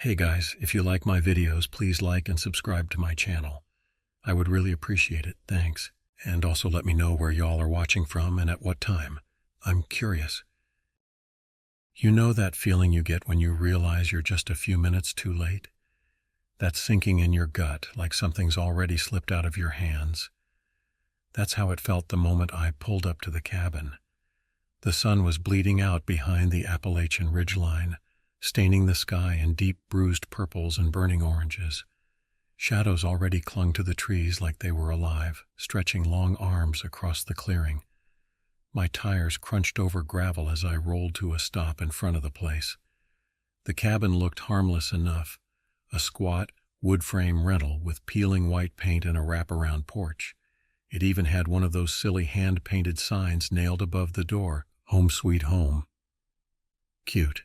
Hey guys, if you like my videos, please like and subscribe to my channel. I would really appreciate it, thanks. And also let me know where y'all are watching from and at what time. I'm curious. You know that feeling you get when you realize you're just a few minutes too late? That sinking in your gut, like something's already slipped out of your hands. That's how it felt the moment I pulled up to the cabin. The sun was bleeding out behind the Appalachian ridgeline, staining the sky in deep bruised purples and burning oranges. Shadows already clung to the trees like they were alive, stretching long arms across the clearing. My tires crunched over gravel as I rolled to a stop in front of the place. The cabin looked harmless enough, a squat, wood-frame rental with peeling white paint and a wraparound porch. It even had one of those silly hand-painted signs nailed above the door, "Home Sweet Home." Cute.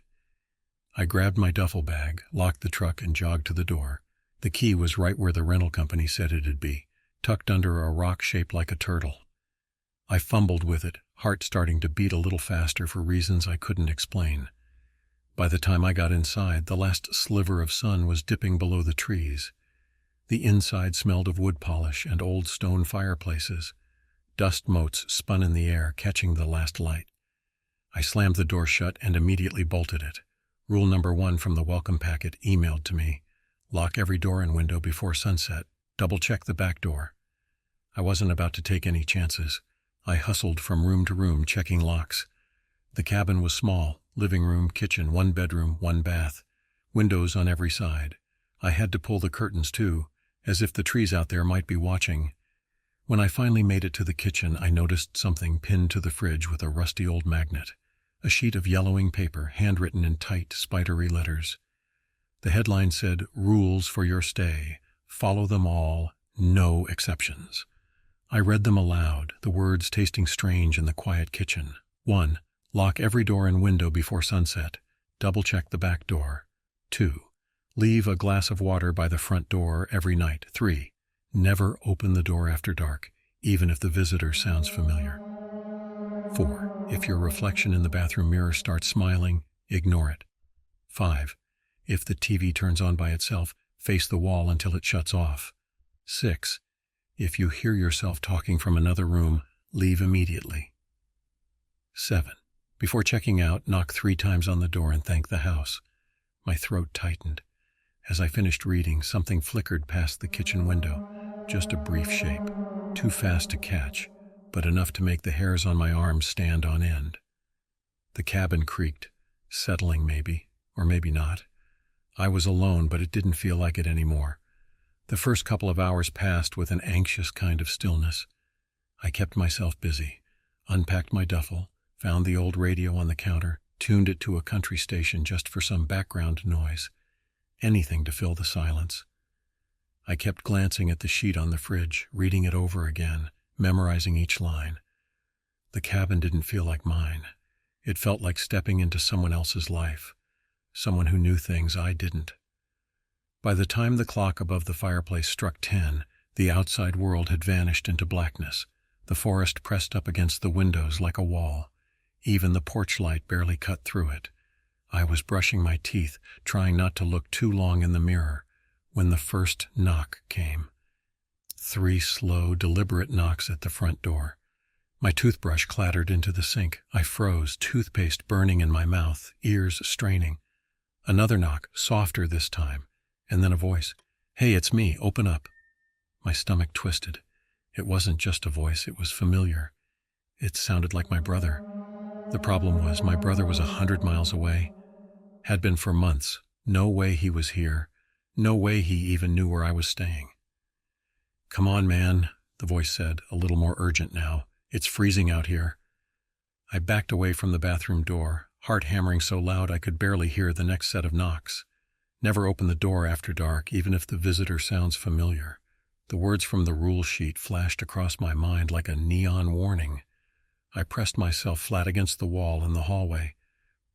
I grabbed my duffel bag, locked the truck, and jogged to the door. The key was right where the rental company said it'd be, tucked under a rock shaped like a turtle. I fumbled with it, heart starting to beat a little faster for reasons I couldn't explain. By the time I got inside, the last sliver of sun was dipping below the trees. The inside smelled of wood polish and old stone fireplaces. Dust motes spun in the air, catching the last light. I slammed the door shut and immediately bolted it. Rule number 1 from the welcome packet emailed to me: lock every door and window before sunset. Double-check the back door. I wasn't about to take any chances. I hustled from room to room, checking locks. The cabin was small: living room, kitchen, 1 bedroom, 1 bath. Windows on every side. I had to pull the curtains too, as if the trees out there might be watching. When I finally made it to the kitchen, I noticed something pinned to the fridge with a rusty old magnet. A sheet of yellowing paper, handwritten in tight, spidery letters. The headline said, "Rules for your stay. Follow them all. No exceptions." I read them aloud, the words tasting strange in the quiet kitchen. 1. Lock every door and window before sunset. Double-check the back door. 2. Leave a glass of water by the front door every night. 3. Never open the door after dark, even if the visitor sounds familiar. 4. If your reflection in the bathroom mirror starts smiling, ignore it. 5. If the TV turns on by itself, face the wall until it shuts off. 6. If you hear yourself talking from another room, leave immediately. 7. Before checking out, knock 3 times on the door and thank the house. My throat tightened. As I finished reading, something flickered past the kitchen window, just a brief shape, too fast to catch, but enough to make the hairs on my arms stand on end. The cabin creaked, settling maybe, or maybe not. I was alone, but it didn't feel like it anymore. The first couple of hours passed with an anxious kind of stillness. I kept myself busy, unpacked my duffel, found the old radio on the counter, tuned it to a country station just for some background noise. Anything to fill the silence. I kept glancing at the sheet on the fridge, reading it over again, memorizing each line. The cabin didn't feel like mine. It felt like stepping into someone else's life, someone who knew things I didn't. By the time the clock above the fireplace struck 10, the outside world had vanished into blackness. The forest pressed up against the windows like a wall. Even the porch light barely cut through it. I was brushing my teeth, trying not to look too long in the mirror, when the first knock came. 3 slow, deliberate knocks at the front door. My toothbrush clattered into the sink. I froze, toothpaste burning in my mouth, ears straining. Another knock, softer this time, and then a voice. "Hey, it's me, open up." My stomach twisted. It wasn't just a voice, it was familiar. It sounded like my brother. The problem was, my brother was 100 miles away. Had been for months. No way he was here. No way he even knew where I was staying. "Come on, man," the voice said, a little more urgent now. "It's freezing out here." I backed away from the bathroom door, heart hammering so loud I could barely hear the next set of knocks. Never open the door after dark, even if the visitor sounds familiar. The words from the rule sheet flashed across my mind like a neon warning. I pressed myself flat against the wall in the hallway,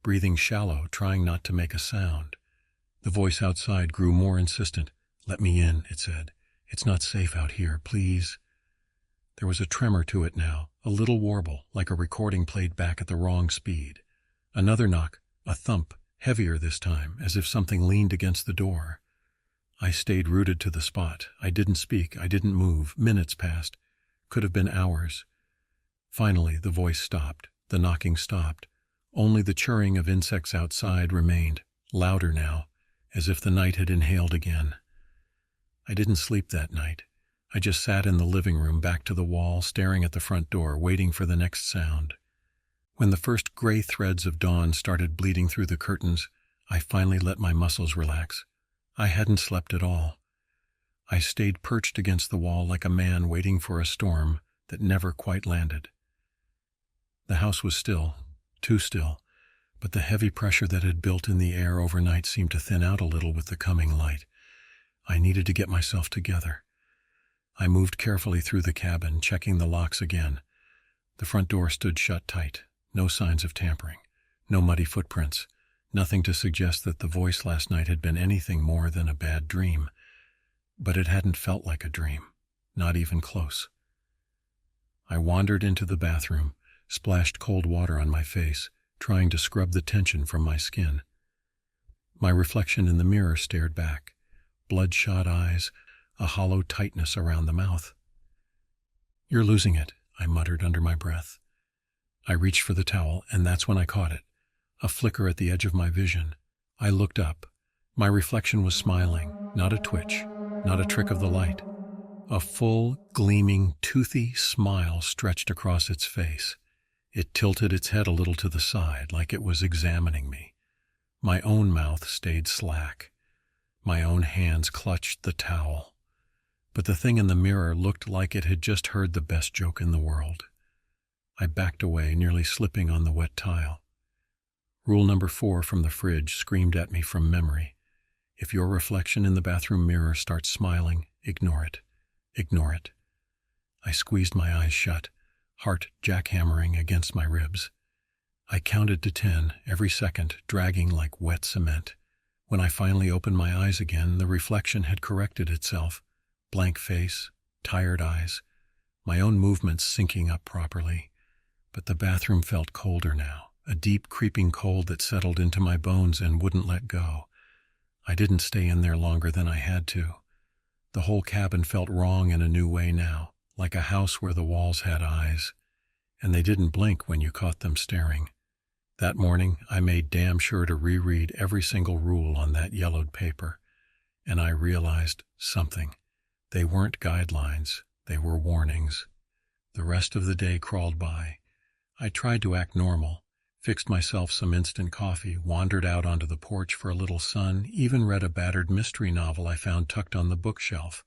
breathing shallow, trying not to make a sound. The voice outside grew more insistent. "Let me in," it said. "It's not safe out here, please." There was a tremor to it now, a little warble, like a recording played back at the wrong speed. Another knock, a thump. heavier this time, as if something leaned against the door. I stayed rooted to the spot. I didn't speak. I didn't move. Minutes passed. Could have been hours. Finally, the voice stopped. The knocking stopped. Only the churring of insects outside remained, louder now, as if the night had inhaled again. I didn't sleep that night. I just sat in the living room, back to the wall, staring at the front door, waiting for the next sound. When the first gray threads of dawn started bleeding through the curtains, I finally let my muscles relax. I hadn't slept at all. I stayed perched against the wall like a man waiting for a storm that never quite landed. The house was still, too still, but the heavy pressure that had built in the air overnight seemed to thin out a little with the coming light. I needed to get myself together. I moved carefully through the cabin, checking the locks again. The front door stood shut tight. No signs of tampering. No muddy footprints. Nothing to suggest that the voice last night had been anything more than a bad dream. But it hadn't felt like a dream. Not even close. I wandered into the bathroom, splashed cold water on my face, trying to scrub the tension from my skin. My reflection in the mirror stared back. Bloodshot eyes, a hollow tightness around the mouth. "You're losing it," I muttered under my breath. I reached for the towel, and that's when I caught it. A flicker at the edge of my vision. I looked up. My reflection was smiling, not a twitch, not a trick of the light. A full, gleaming, toothy smile stretched across its face. It tilted its head a little to the side, like it was examining me. My own mouth stayed slack. My own hands clutched the towel. But the thing in the mirror looked like it had just heard the best joke in the world. I backed away, nearly slipping on the wet tile. Rule number 4 from the fridge screamed at me from memory. If your reflection in the bathroom mirror starts smiling, ignore it. Ignore it. I squeezed my eyes shut, heart jackhammering against my ribs. I counted to 10, every second dragging like wet cement. When I finally opened my eyes again, the reflection had corrected itself. Blank face, tired eyes, my own movements syncing up properly. But the bathroom felt colder now, a deep creeping cold that settled into my bones and wouldn't let go. I didn't stay in there longer than I had to. The whole cabin felt wrong in a new way now, like a house where the walls had eyes, and they didn't blink when you caught them staring. That morning, I made damn sure to reread every single rule on that yellowed paper, and I realized something. They weren't guidelines, they were warnings. The rest of the day crawled by. I tried to act normal, fixed myself some instant coffee, wandered out onto the porch for a little sun, even read a battered mystery novel I found tucked on the bookshelf.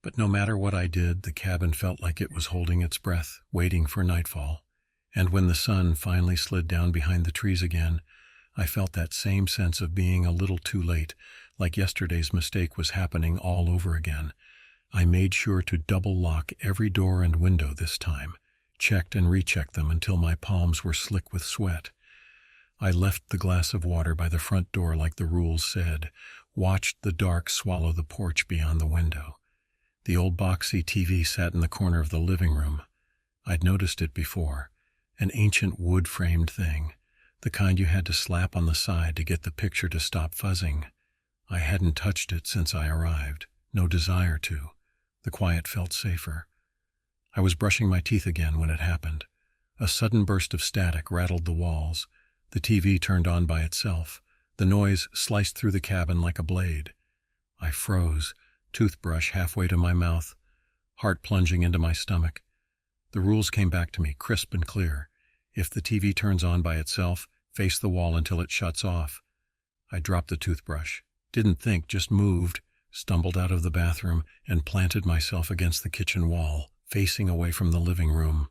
But no matter what I did, the cabin felt like it was holding its breath, waiting for nightfall. And when the sun finally slid down behind the trees again, I felt that same sense of being a little too late, like yesterday's mistake was happening all over again. I made sure to double lock every door and window this time, checked and rechecked them until my palms were slick with sweat. I left the glass of water by the front door like the rules said, watched the dark swallow the porch beyond the window. The old boxy TV sat in the corner of the living room. I'd noticed it before. An ancient wood-framed thing, the kind you had to slap on the side to get the picture to stop fuzzing. I hadn't touched it since I arrived, no desire to. The quiet felt safer. I was brushing my teeth again when it happened. A sudden burst of static rattled the walls. The TV turned on by itself. The noise sliced through the cabin like a blade. I froze, toothbrush halfway to my mouth, heart plunging into my stomach. The rules came back to me, crisp and clear. If the TV turns on by itself, face the wall until it shuts off. I dropped the toothbrush. Didn't think, just moved, stumbled out of the bathroom, and planted myself against the kitchen wall, facing away from the living room.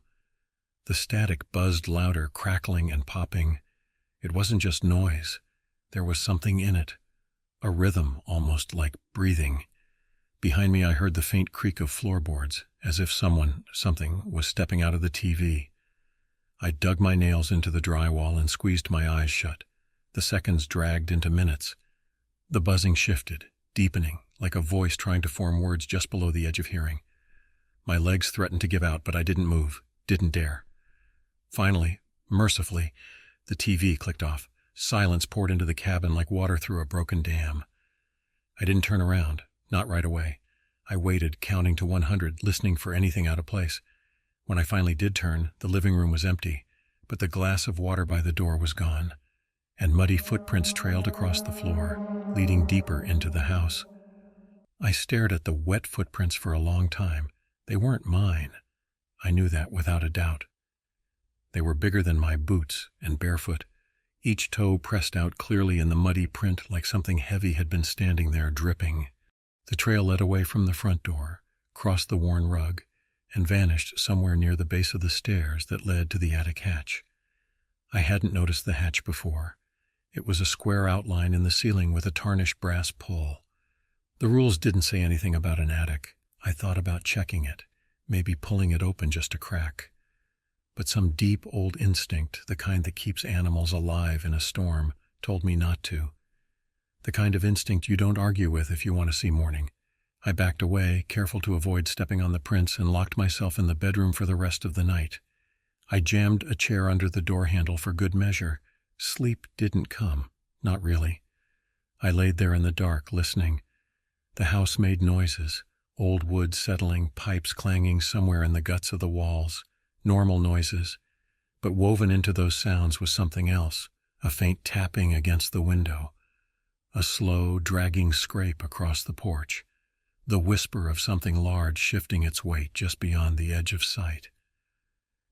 The static buzzed louder, crackling and popping. It wasn't just noise. There was something in it. A rhythm, almost like breathing. Behind me I heard the faint creak of floorboards, as if something was stepping out of the TV. I dug my nails into the drywall and squeezed my eyes shut. The seconds dragged into minutes. The buzzing shifted, deepening, like a voice trying to form words just below the edge of hearing. My legs threatened to give out, but I didn't move, didn't dare. Finally, mercifully, the TV clicked off. Silence poured into the cabin like water through a broken dam. I didn't turn around, not right away. I waited, counting to 100, listening for anything out of place. When I finally did turn, the living room was empty, but the glass of water by the door was gone, and muddy footprints trailed across the floor, leading deeper into the house. I stared at the wet footprints for a long time. They weren't mine. I knew that without a doubt. They were bigger than my boots and barefoot, each toe pressed out clearly in the muddy print like something heavy had been standing there dripping. The trail led away from the front door, crossed the worn rug, and vanished somewhere near the base of the stairs that led to the attic hatch. I hadn't noticed the hatch before. It was a square outline in the ceiling with a tarnished brass pull. The rules didn't say anything about an attic. I thought about checking it, maybe pulling it open just a crack. But some deep old instinct, the kind that keeps animals alive in a storm, told me not to. The kind of instinct you don't argue with if you want to see morning. I backed away, careful to avoid stepping on the prints, and locked myself in the bedroom for the rest of the night. I jammed a chair under the door handle for good measure. Sleep didn't come, not really. I laid there in the dark, listening. The house made noises, old wood settling, pipes clanging somewhere in the guts of the walls. Normal noises, but woven into those sounds was something else, a faint tapping against the window, a slow, dragging scrape across the porch, the whisper of something large shifting its weight just beyond the edge of sight.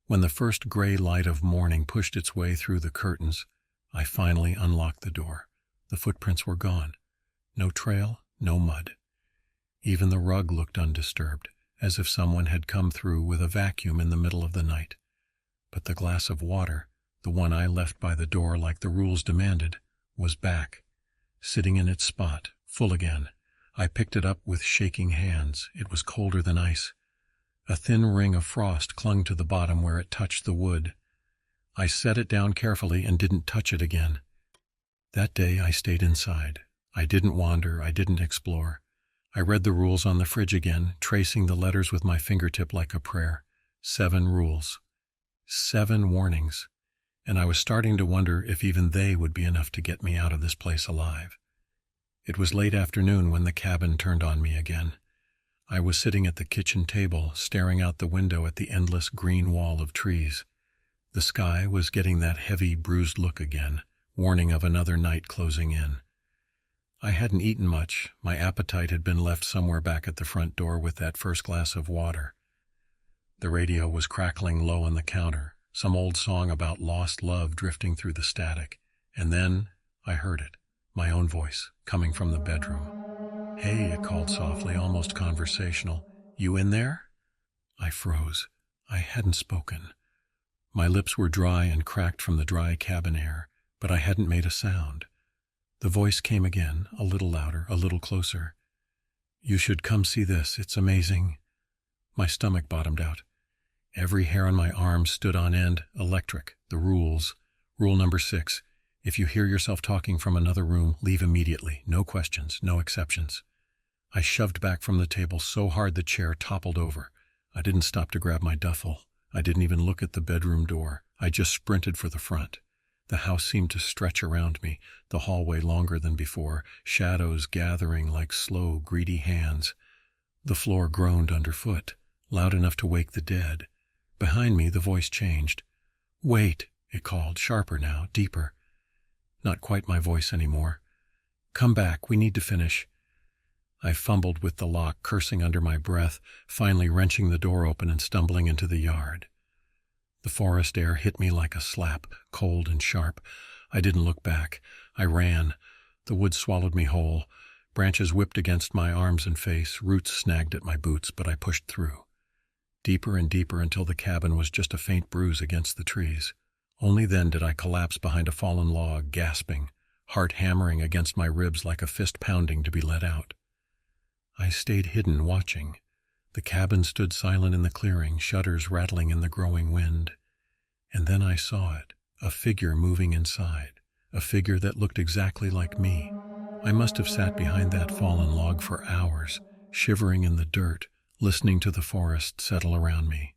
When the first gray light of morning pushed its way through the curtains, I finally unlocked the door. The footprints were gone. No trail, no mud. Even the rug looked undisturbed, as if someone had come through with a vacuum in the middle of the night. But the glass of water, the one I left by the door like the rules demanded, was back, sitting in its spot, full again. I picked it up with shaking hands. It was colder than ice. A thin ring of frost clung to the bottom where it touched the wood. I set it down carefully and didn't touch it again. That day I stayed inside. I didn't wander, I didn't explore. I read the rules on the fridge again, tracing the letters with my fingertip like a prayer. 7 rules. 7 warnings. And I was starting to wonder if even they would be enough to get me out of this place alive. It was late afternoon when the cabin turned on me again. I was sitting at the kitchen table, staring out the window at the endless green wall of trees. The sky was getting that heavy, bruised look again, warning of another night closing in. I hadn't eaten much. My appetite had been left somewhere back at the front door with that first glass of water. The radio was crackling low on the counter, some old song about lost love drifting through the static. And then I heard it, my own voice, coming from the bedroom. "Hey," it called softly, almost conversational. "You in there?" I froze. I hadn't spoken. My lips were dry and cracked from the dry cabin air, but I hadn't made a sound. The voice came again, a little louder, a little closer. "You should come see this. It's amazing." My stomach bottomed out. Every hair on my arm stood on end. Electric. The rules. Rule number 6. If you hear yourself talking from another room, leave immediately. No questions, no exceptions. I shoved back from the table so hard the chair toppled over. I didn't stop to grab my duffel. I didn't even look at the bedroom door. I just sprinted for the front. The house seemed to stretch around me, the hallway longer than before, shadows gathering like slow, greedy hands. The floor groaned underfoot, loud enough to wake the dead. Behind me, the voice changed. "Wait," it called, sharper now, deeper. Not quite my voice anymore. "Come back, we need to finish." I fumbled with the lock, cursing under my breath, finally wrenching the door open and stumbling into the yard. The forest air hit me like a slap, cold and sharp. I didn't look back. I ran. The woods swallowed me whole. Branches whipped against my arms and face, roots snagged at my boots, but I pushed through. Deeper and deeper until the cabin was just a faint bruise against the trees. Only then did I collapse behind a fallen log, gasping, heart hammering against my ribs like a fist pounding to be let out. I stayed hidden, watching. The cabin stood silent in the clearing, shutters rattling in the growing wind. And then I saw it, a figure moving inside, a figure that looked exactly like me. I must have sat behind that fallen log for hours, shivering in the dirt, listening to the forest settle around me.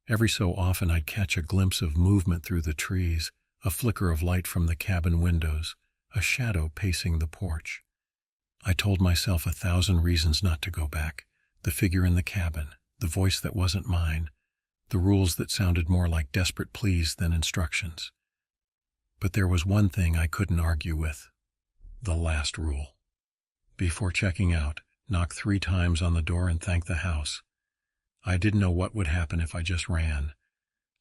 Every so often I'd catch a glimpse of movement through the trees, a flicker of light from the cabin windows, a shadow pacing the porch. I told myself 1,000 reasons not to go back. The figure in the cabin, the voice that wasn't mine, the rules that sounded more like desperate pleas than instructions. But there was one thing I couldn't argue with. The last rule. Before checking out, knock 3 times on the door and thank the house. I didn't know what would happen if I just ran.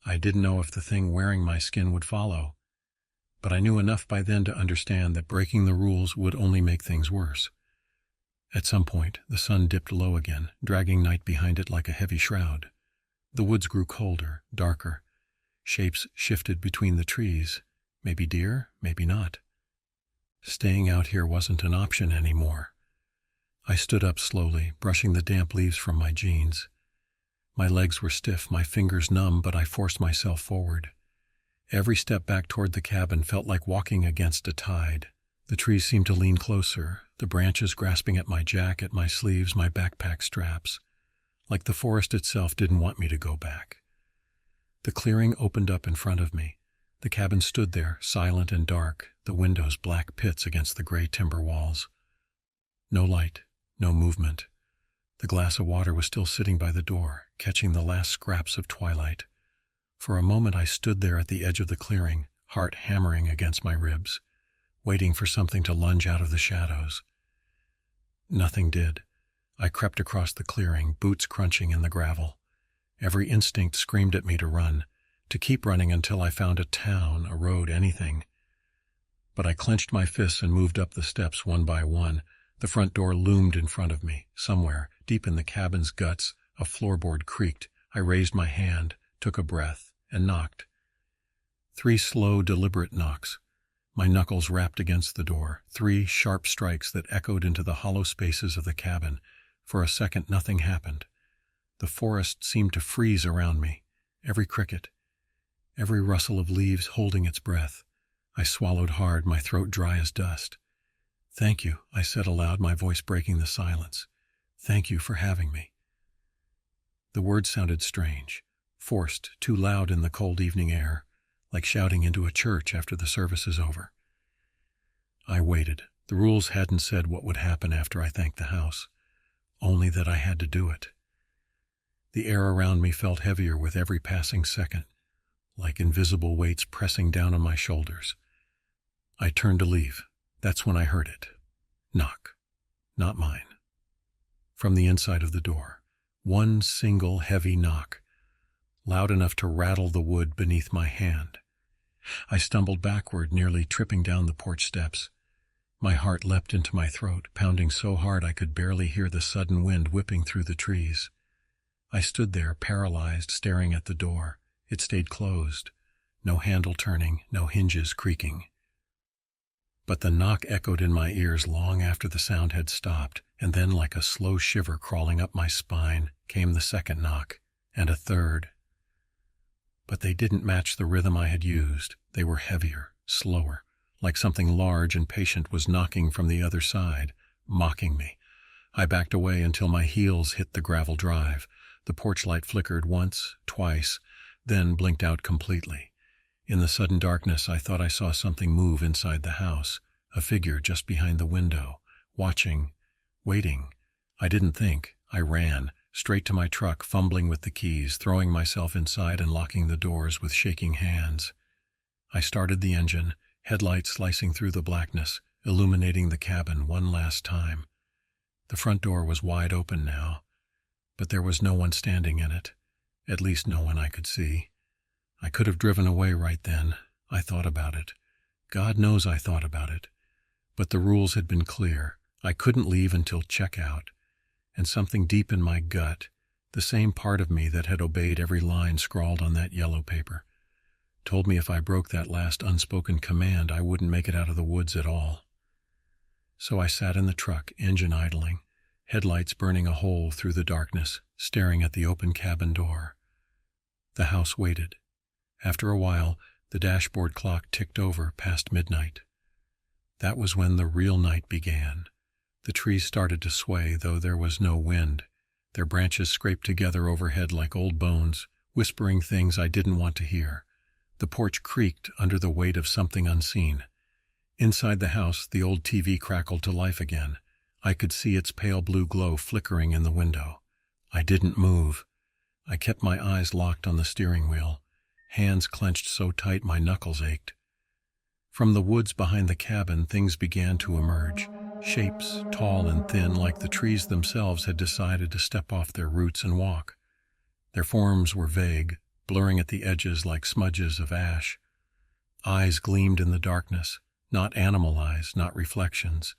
I didn't know if the thing wearing my skin would follow. But I knew enough by then to understand that breaking the rules would only make things worse. At some point, the sun dipped low again, dragging night behind it like a heavy shroud. The woods grew colder, darker. Shapes shifted between the trees. Maybe deer, maybe not. Staying out here wasn't an option anymore. I stood up slowly, brushing the damp leaves from my jeans. My legs were stiff, my fingers numb, but I forced myself forward. Every step back toward the cabin felt like walking against a tide. The trees seemed to lean closer, the branches grasping at my jacket, my sleeves, my backpack straps. Like the forest itself didn't want me to go back. The clearing opened up in front of me. The cabin stood there, silent and dark, the windows black pits against the gray timber walls. No light, no movement. The glass of water was still sitting by the door, catching the last scraps of twilight. For a moment I stood there at the edge of the clearing, heart hammering against my ribs, waiting for something to lunge out of the shadows. Nothing did. I crept across the clearing, boots crunching in the gravel. Every instinct screamed at me to run, to keep running until I found a town, a road, anything. But I clenched my fists and moved up the steps one by one. The front door loomed in front of me. Somewhere, deep in the cabin's guts, a floorboard creaked. I raised my hand, took a breath, and knocked. 3 slow, deliberate knocks. My knuckles rapped against the door, 3 sharp strikes that echoed into the hollow spaces of the cabin. For a second, nothing happened. The forest seemed to freeze around me, every cricket, every rustle of leaves holding its breath. I swallowed hard, my throat dry as dust. "Thank you," I said aloud, my voice breaking the silence. "Thank you for having me." The words sounded strange, forced, too loud in the cold evening air, like shouting into a church after the service is over. I waited. The rules hadn't said what would happen after I thanked the house, only that I had to do it. The air around me felt heavier with every passing second, like invisible weights pressing down on my shoulders. I turned to leave. That's when I heard it. Knock. Not mine. From the inside of the door. One single heavy knock, loud enough to rattle the wood beneath my hand. I stumbled backward, nearly tripping down the porch steps. My heart leapt into my throat, pounding so hard I could barely hear the sudden wind whipping through the trees. I stood there, paralyzed, staring at the door. It stayed closed. No handle turning, no hinges creaking. But the knock echoed in my ears long after the sound had stopped, and then like a slow shiver crawling up my spine came the second knock, and a third. But they didn't match the rhythm I had used. They were heavier, slower, like something large and patient was knocking from the other side, mocking me. I backed away until my heels hit the gravel drive. The porch light flickered once, twice, then blinked out completely. In the sudden darkness, I thought I saw something move inside the house, a figure just behind the window, watching, waiting. I didn't think. I ran, straight to my truck, fumbling with the keys, throwing myself inside and locking the doors with shaking hands. I started the engine, headlights slicing through the blackness, illuminating the cabin one last time. The front door was wide open now, but there was no one standing in it, at least no one I could see. I could have driven away right then. I thought about it. God knows I thought about it. But the rules had been clear. I couldn't leave until checkout. And something deep in my gut, the same part of me that had obeyed every line scrawled on that yellow paper, told me if I broke that last unspoken command, I wouldn't make it out of the woods at all. So I sat in the truck, engine idling, headlights burning a hole through the darkness, staring at the open cabin door. The house waited. After a while, the dashboard clock ticked over past midnight. That was when the real night began. The trees started to sway, though there was no wind. Their branches scraped together overhead like old bones, whispering things I didn't want to hear. The porch creaked under the weight of something unseen. Inside the house, the old TV crackled to life again. I could see its pale blue glow flickering in the window. I didn't move. I kept my eyes locked on the steering wheel, hands clenched so tight my knuckles ached. From the woods behind the cabin, things began to emerge. Shapes, tall and thin, like the trees themselves had decided to step off their roots and walk. Their forms were vague, blurring at the edges like smudges of ash. Eyes gleamed in the darkness, not animal eyes, not reflections.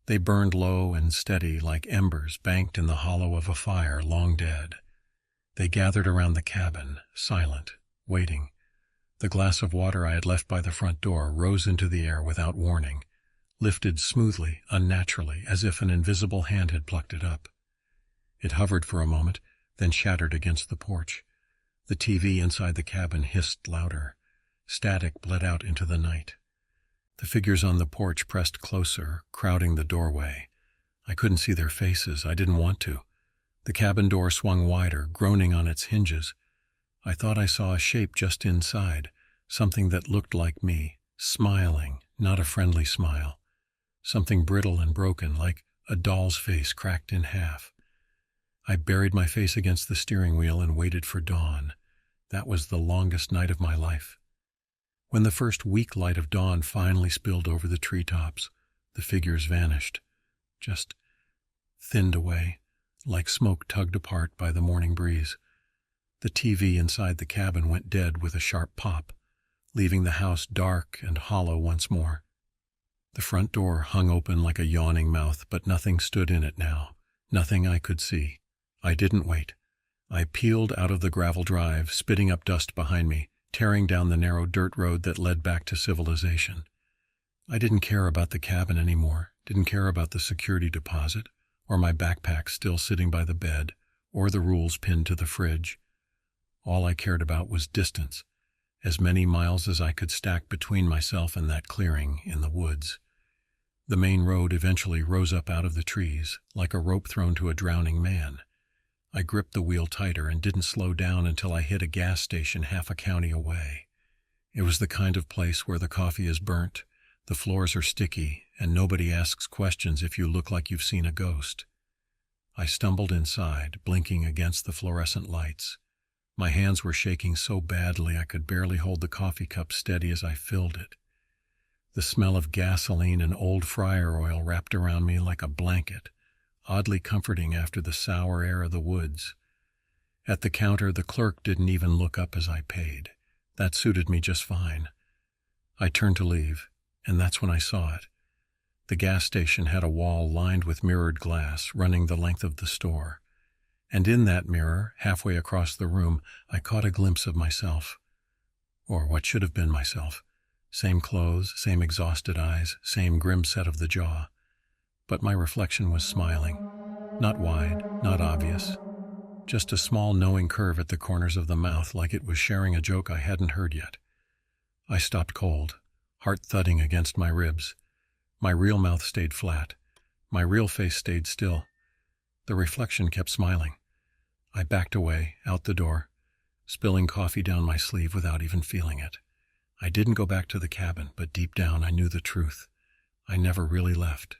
They burned low and steady like embers banked in the hollow of a fire long dead. They gathered around the cabin, silent, waiting. The glass of water I had left by the front door rose into the air without warning, lifted smoothly, unnaturally, as if an invisible hand had plucked it up. It hovered for a moment, then shattered against the porch. The TV inside the cabin hissed louder. Static bled out into the night. The figures on the porch pressed closer, crowding the doorway. I couldn't see their faces. I didn't want to. The cabin door swung wider, groaning on its hinges. I thought I saw a shape just inside, something that looked like me, smiling, not a friendly smile. Something brittle and broken, like a doll's face cracked in half. I buried my face against the steering wheel and waited for dawn. That was the longest night of my life. When the first weak light of dawn finally spilled over the treetops, the figures vanished, just thinned away, like smoke tugged apart by the morning breeze. The TV inside the cabin went dead with a sharp pop, leaving the house dark and hollow once more. The front door hung open like a yawning mouth, but nothing stood in it now, nothing I could see. I didn't wait. I peeled out of the gravel drive, spitting up dust behind me, tearing down the narrow dirt road that led back to civilization. I didn't care about the cabin anymore, didn't care about the security deposit, or my backpack still sitting by the bed, or the rules pinned to the fridge. All I cared about was distance, as many miles as I could stack between myself and that clearing in the woods. The main road eventually rose up out of the trees, like a rope thrown to a drowning man. I gripped the wheel tighter and didn't slow down until I hit a gas station half a county away. It was the kind of place where the coffee is burnt, the floors are sticky, and nobody asks questions if you look like you've seen a ghost. I stumbled inside, blinking against the fluorescent lights. My hands were shaking so badly I could barely hold the coffee cup steady as I filled it. The smell of gasoline and old fryer oil wrapped around me like a blanket, oddly comforting after the sour air of the woods. At the counter, the clerk didn't even look up as I paid. That suited me just fine. I turned to leave, and that's when I saw it. The gas station had a wall lined with mirrored glass running the length of the store. And in that mirror, halfway across the room, I caught a glimpse of myself. Or what should have been myself. Same clothes, same exhausted eyes, same grim set of the jaw. But my reflection was smiling. Not wide, not obvious. Just a small knowing curve at the corners of the mouth, like it was sharing a joke I hadn't heard yet. I stopped cold, heart thudding against my ribs. My real mouth stayed flat. My real face stayed still. The reflection kept smiling. I backed away, out the door, spilling coffee down my sleeve without even feeling it. I didn't go back to the cabin, but deep down I knew the truth. I never really left.